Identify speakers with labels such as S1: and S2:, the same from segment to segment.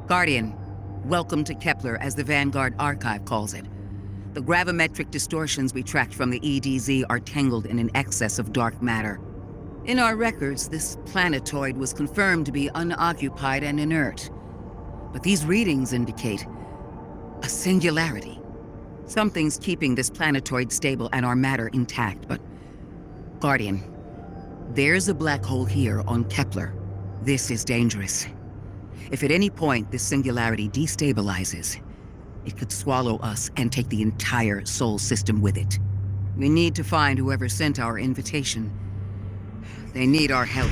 S1: Guardian, welcome to Kepler, as the Vanguard Archive calls it. The gravimetric distortions we tracked from the EDZ are tangled in an excess of dark matter. In our records, this planetoid was confirmed to be unoccupied and inert. But these readings indicate a singularity. Something's keeping this planetoid stable and our matter intact, but... Guardian, there's a black hole here on Kepler. This is dangerous. If at any point this singularity destabilizes, it could swallow us and take the entire Sol system with it. We need to find whoever sent our invitation. They need our help.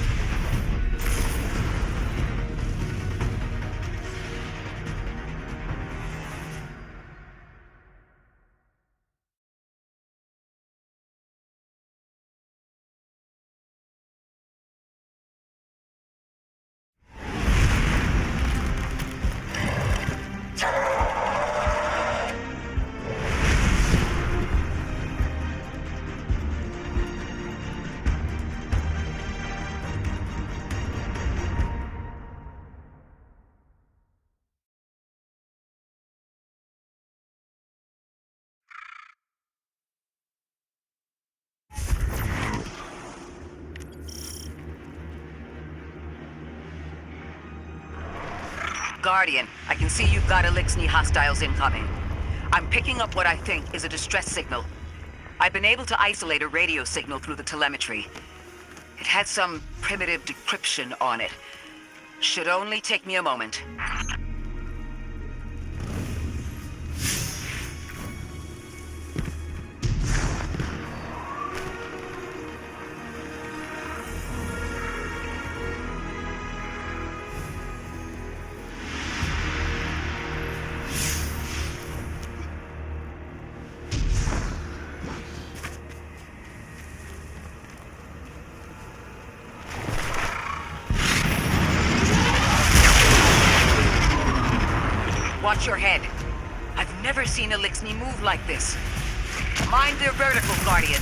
S1: Guardian, I can see you've got Elixni hostiles incoming. I'm picking up what I think is a distress signal. I've been able to isolate a radio signal through the telemetry. It had some primitive decryption on it. Should only take me a moment. Watch your head. I've never seen Elixni move like this. Mind their vertical, Guardian.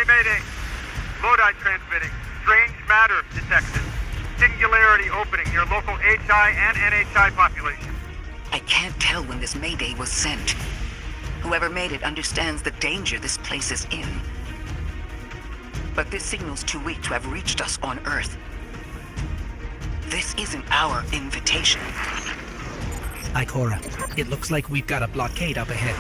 S2: Mayday. Lodi transmitting. Strange matter detected. Singularity opening near local HI and NHI population.
S1: I can't tell when this Mayday was sent. Whoever made it understands the danger this place is in. But this signal's too weak to have reached us on Earth. This isn't our invitation.
S3: Ikora, it looks like we've got a blockade up ahead.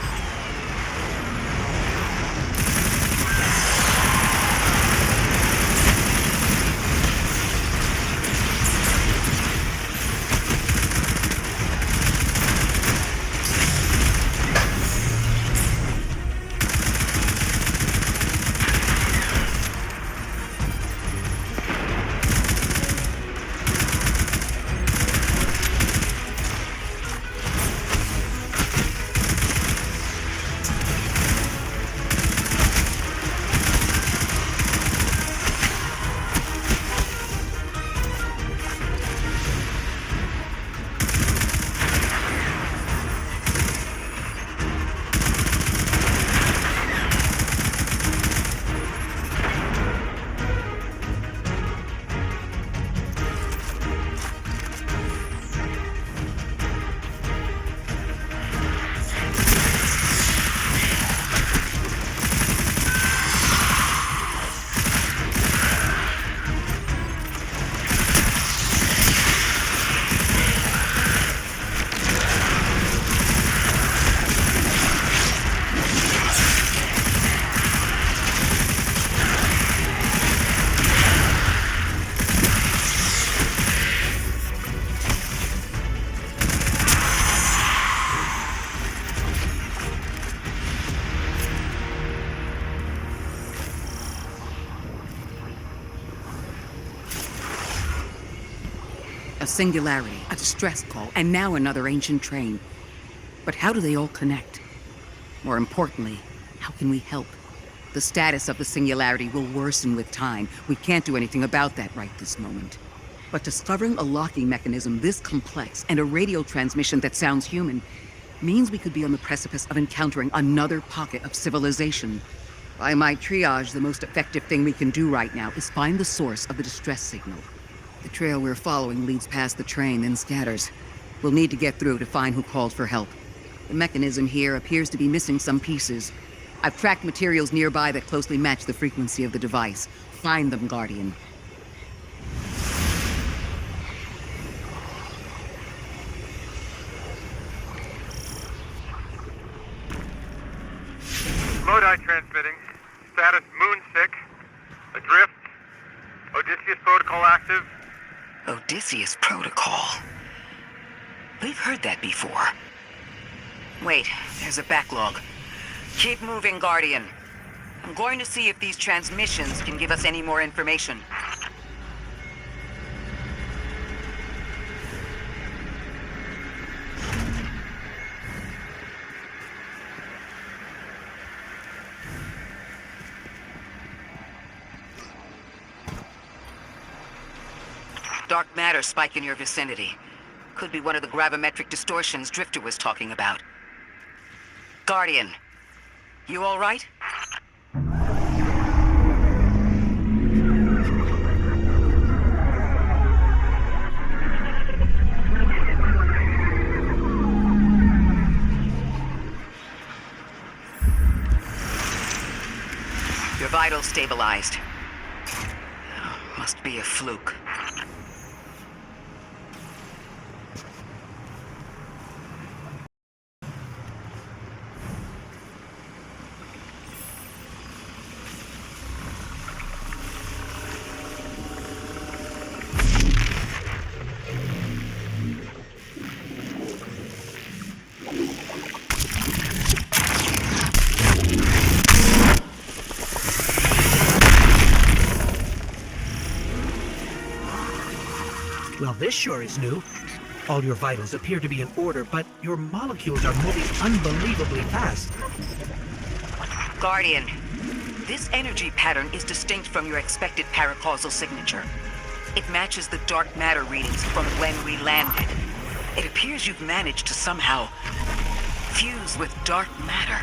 S1: A singularity, a distress call, and now another ancient train. But how do they all connect? More importantly, how can we help? The status of the singularity will worsen with time. We can't do anything about that right this moment. But discovering a locking mechanism this complex and a radio transmission that sounds human means we could be on the precipice of encountering another pocket of civilization. By my triage, the most effective thing we can do right now is find the source of the distress signal. The trail we're following leads past the train, then scatters. We'll need to get through to find who called for help. The mechanism here appears to be missing some pieces. I've tracked materials nearby that closely match the frequency of the device. Find them, Guardian.
S2: Lodi transmitting. Status moonsick. Adrift. Odysseus protocol active.
S1: Odysseus Protocol. We've heard that before. Wait, there's a backlog. Keep moving, Guardian. I'm going to see if these transmissions can give us any more information. Dark matter spike in your vicinity. Could be one of the gravimetric distortions Drifter was talking about. Guardian, you all right? Your vitals stabilized. Must be a fluke.
S3: Well, this sure is new. All your vitals appear to be in order, but your molecules are moving unbelievably fast.
S1: Guardian, this energy pattern is distinct from your expected paracausal signature. It matches the dark matter readings from when we landed. It appears you've managed to somehow fuse with dark matter.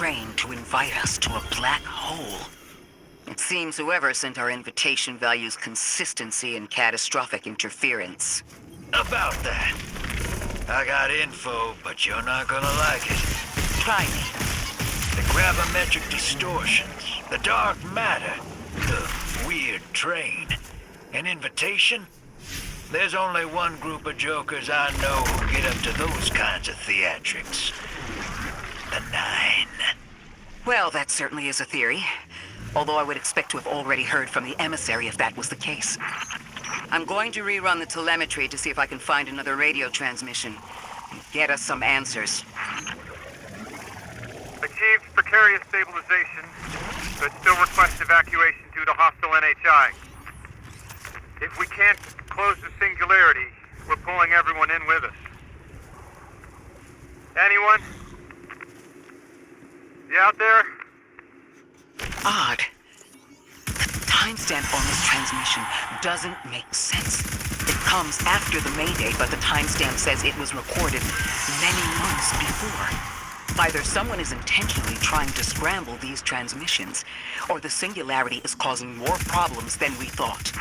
S1: train to invite us to a black hole. It seems whoever sent our invitation values consistency and catastrophic interference.
S4: About that. I got info, but you're not gonna like it.
S1: Try me.
S4: The gravimetric distortions, the dark matter, the weird train. An invitation? There's only one group of jokers I know who get up to those kinds of theatrics. The Nine.
S1: Well, that certainly is a theory. Although I would expect to have already heard from the emissary if that was the case. I'm going to rerun the telemetry to see if I can find another radio transmission and get us some answers.
S2: Achieved precarious stabilization, but still request evacuation due to hostile NHI. If we can't close the singularity, we're pulling everyone in with us. Anyone? You out there?
S1: Odd. The timestamp on this transmission doesn't make sense. It comes after the Mayday, but the timestamp says it was recorded many months before. Either someone is intentionally trying to scramble these transmissions, or the singularity is causing more problems than we thought.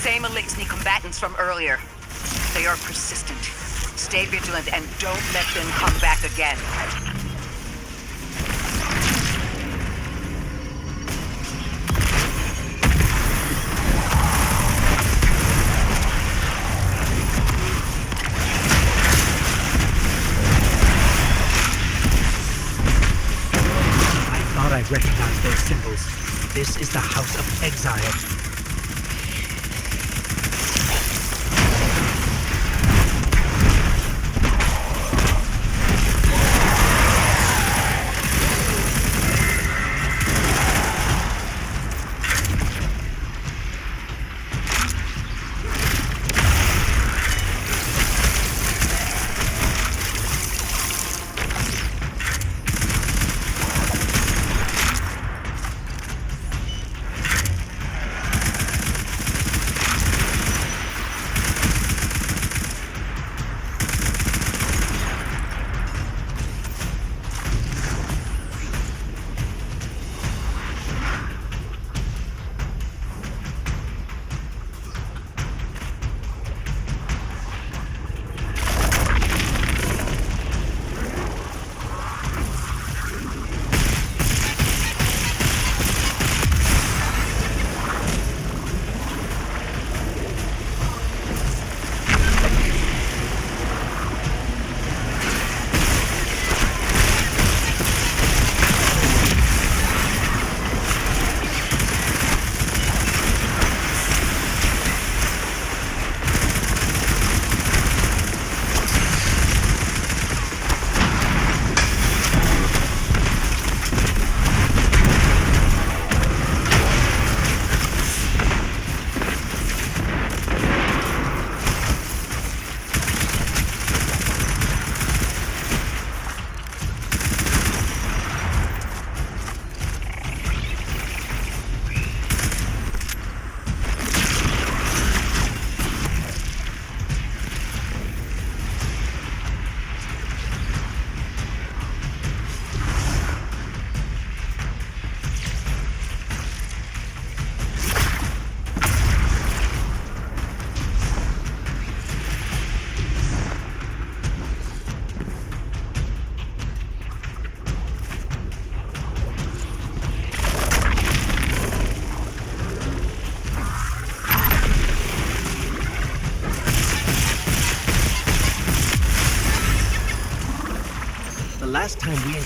S1: Same Elixni combatants from earlier. They are persistent. Stay vigilant and don't let them come back again.
S3: I thought I recognized those symbols. This is the House of Exile.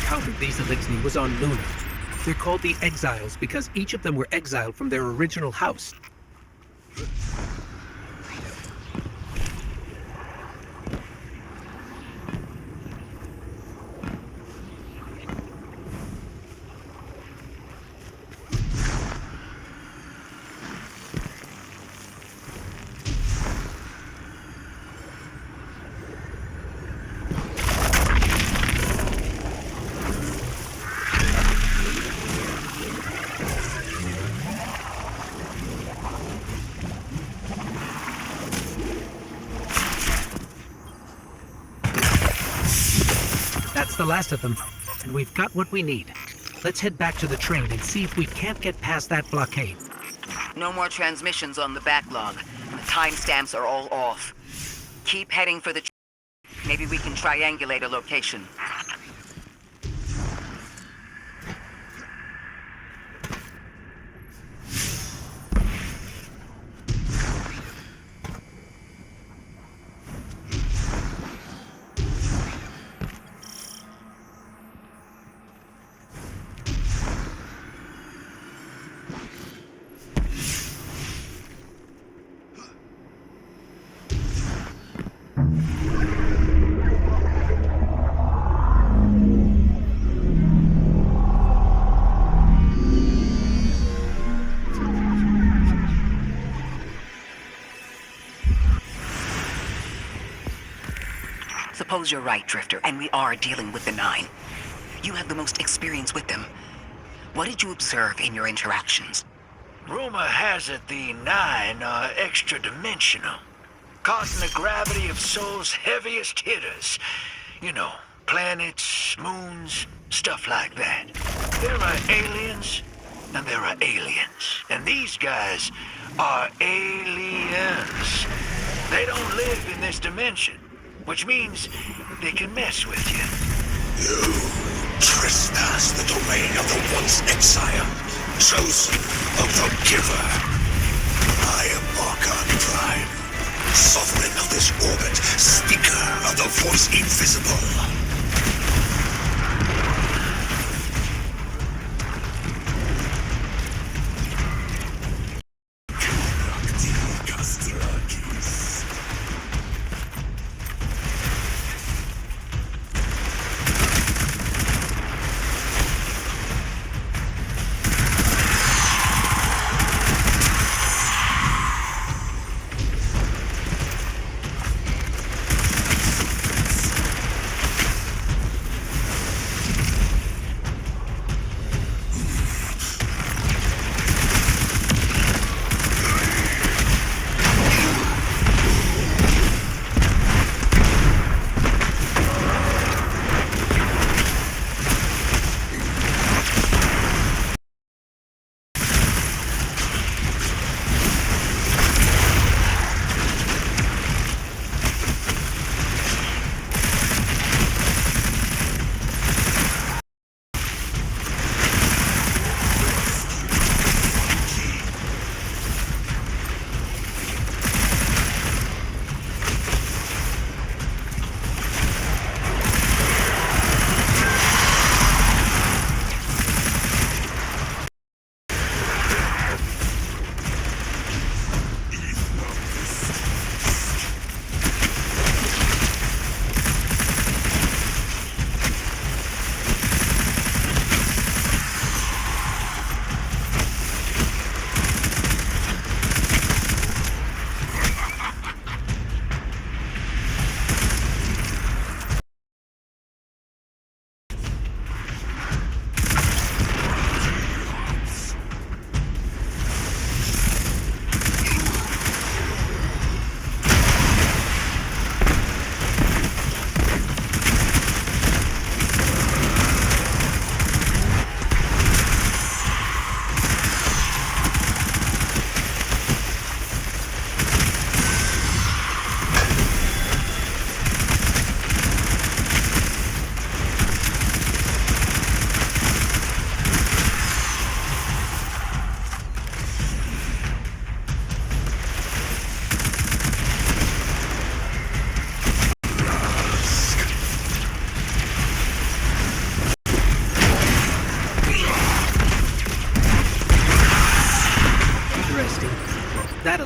S3: encountered these Elixni was on Luna. They're called the Exiles because each of them were exiled from their original house. That's the last of them, and we've got what we need. Let's head back to the train and see if we can't get past that blockade.
S1: No more transmissions on the backlog, and the timestamps are all off. Keep heading for the maybe we can triangulate a location. Suppose you're right, Drifter, and we are dealing with the Nine. You have the most experience with them. What did you observe in your interactions?
S4: Rumor has it the Nine are extra-dimensional, causing the gravity of Sol's heaviest hitters. You know, planets, moons, stuff like that. There are aliens, and there are aliens. And these guys are aliens. They don't live in this dimension, which means they can mess with you.
S5: You trespass the domain of the once exiled, chosen of the Giver. I am Archon Prime, sovereign of this orbit, speaker of the voice invisible.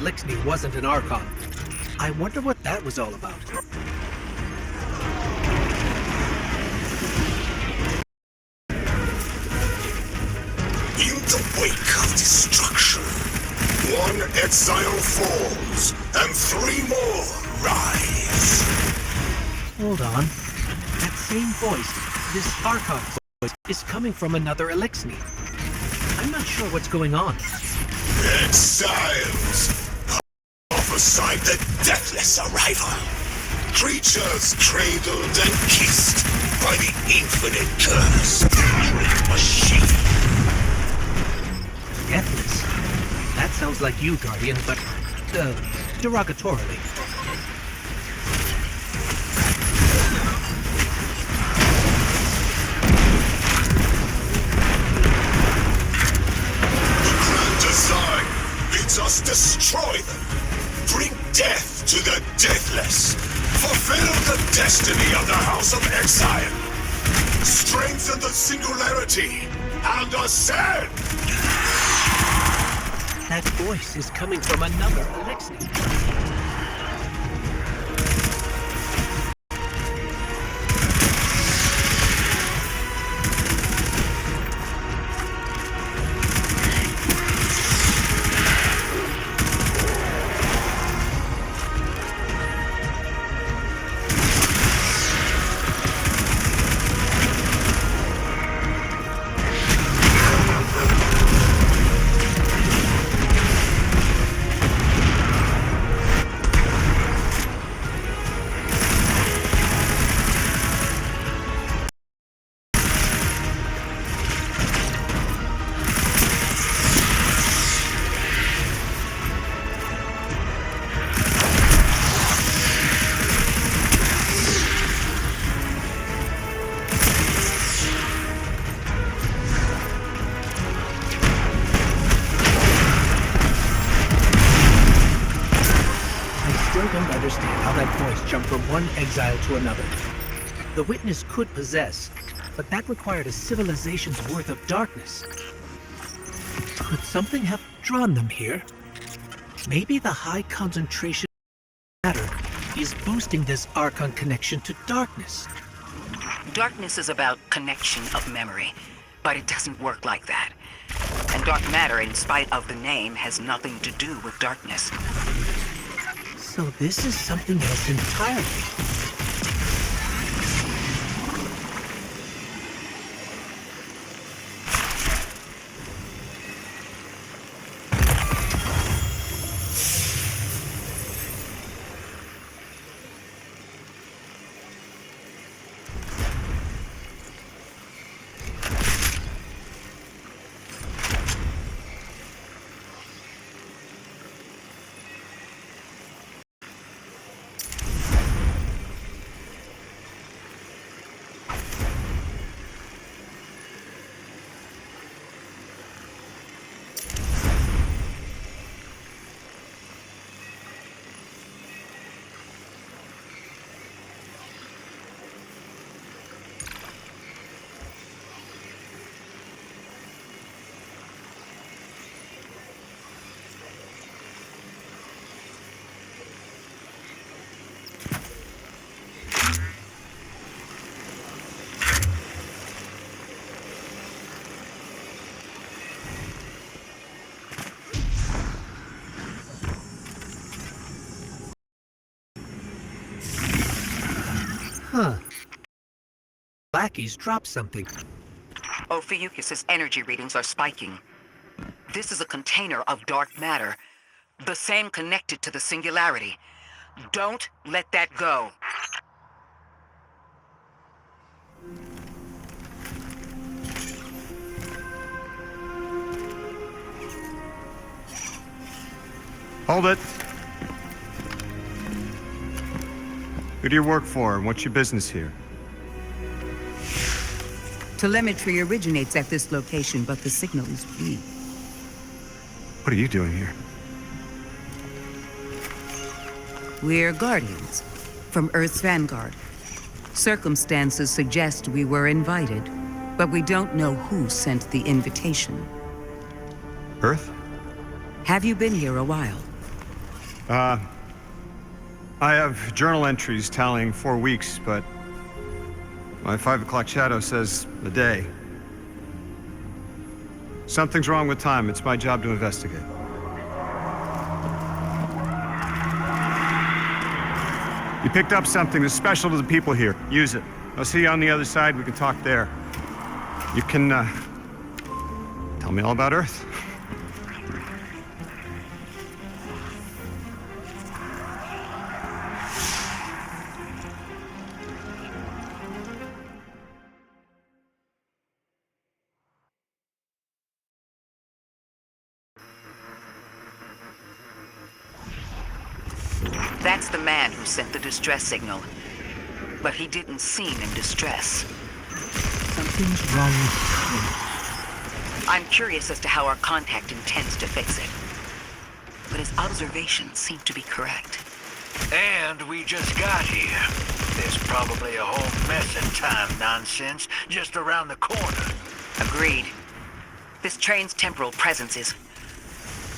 S3: Elixir wasn't an Archon. I wonder what that was all about.
S5: In the wake of destruction, one exile falls, and 3 more rise.
S3: Hold on. That same voice, this Archon voice, is coming from another Elixir. I'm not sure what's going on.
S5: Exiles prophesied the deathless arrival. Creatures cradled and kissed by the infinite curse machine.
S3: Deathless? That sounds like you, Guardian, but, derogatorily.
S5: Design bids us destroy them, bring death to the deathless, fulfill the destiny of the House of Exile, strengthen the singularity, and ascend!
S3: That voice is coming from another Elixir. Jump from one exile to another. The witness could possess, but that required a civilization's worth of darkness. Could something have drawn them here? Maybe the high concentration of matter is boosting this Archon connection to darkness.
S1: Darkness is about connection of memory, but it doesn't work like that. And dark matter, in spite of the name, has nothing to do with darkness.
S3: So this is something else entirely. Huh. Lackeys dropped something.
S1: Ophiuchus's energy readings are spiking. This is a container of dark matter, the same connected to the singularity. Don't let that go.
S2: Hold it. Who do you work for, and what's your business here?
S1: Telemetry originates at this location, but the signal is weak.
S2: What are you doing here?
S1: We're Guardians, from Earth's Vanguard. Circumstances suggest we were invited, but we don't know who sent the invitation.
S2: Earth?
S1: Have you been here a while?
S2: I have journal entries tallying 4 weeks, but my 5 o'clock shadow says a day. Something's wrong with time. It's my job to investigate. You picked up something that's special to the people here. Use it. I'll see you on the other side. We can talk there. You can, tell me all about Earth.
S1: That's the man who sent the distress signal. But he didn't seem in distress.
S3: Something's wrong with him.
S1: I'm curious as to how our contact intends to fix it. But his observations seem to be correct.
S4: And we just got here. There's probably a whole mess of time nonsense just around the corner.
S1: Agreed. This train's temporal presence is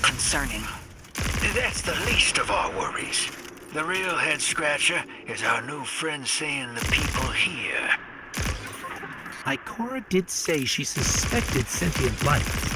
S1: concerning.
S4: That's the least of our worries. The real head-scratcher is our new friend seeing the people here.
S3: Ikora did say she suspected sentient life.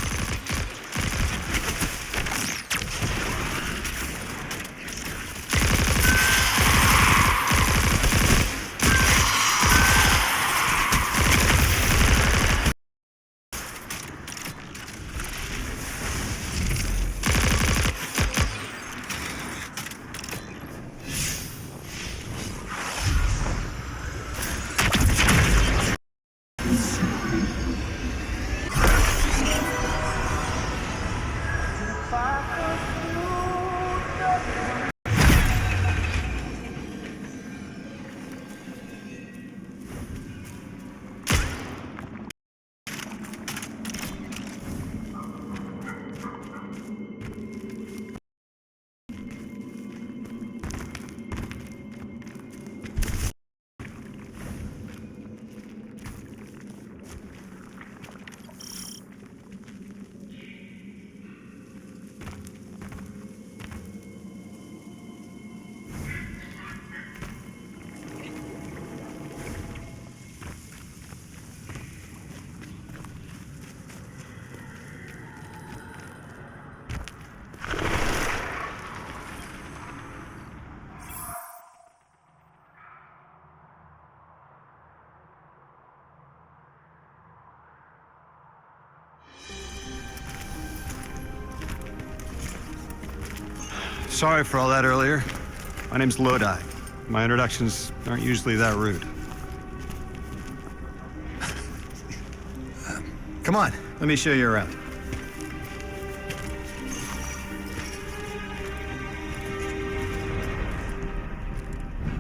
S2: Sorry for all that earlier. My name's Lodi. My introductions aren't usually that rude. Come on, let me show you around.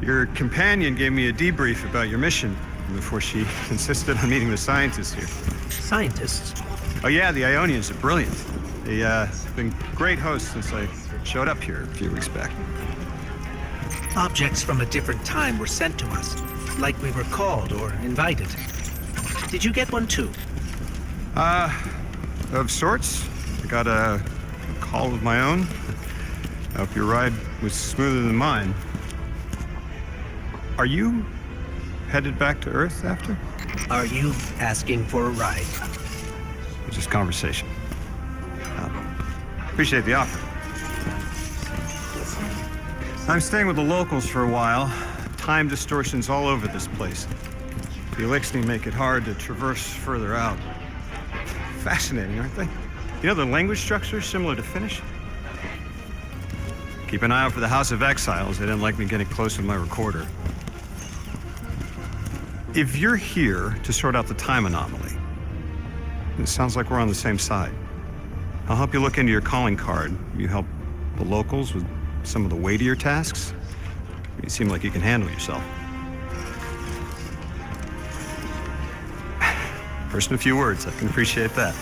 S2: Your companion gave me a debrief about your mission before she insisted on meeting the scientists here.
S3: Scientists?
S2: Oh yeah, the Ionians are brilliant. They've been great hosts since I showed up here a few weeks back.
S3: Objects from a different time were sent to us, like we were called or invited. Did you get one too?
S2: Of sorts. I got a call of my own. I hope your ride was smoother than mine. Are you headed back to Earth after?
S3: Are you asking for a ride?
S2: It's just conversation. Appreciate the offer. I'm staying with the locals for a while. Time distortions all over this place. The Elixni make it hard to traverse further out. Fascinating, aren't they? You know, the language structure is similar to Finnish. Keep an eye out for the House of Exiles. They didn't like me getting close with my recorder. If you're here to sort out the time anomaly, it sounds like we're on the same side. I'll help you look into your calling card. You help the locals with some of the weightier tasks. You seem like you can handle yourself. First in a few words, I can appreciate that.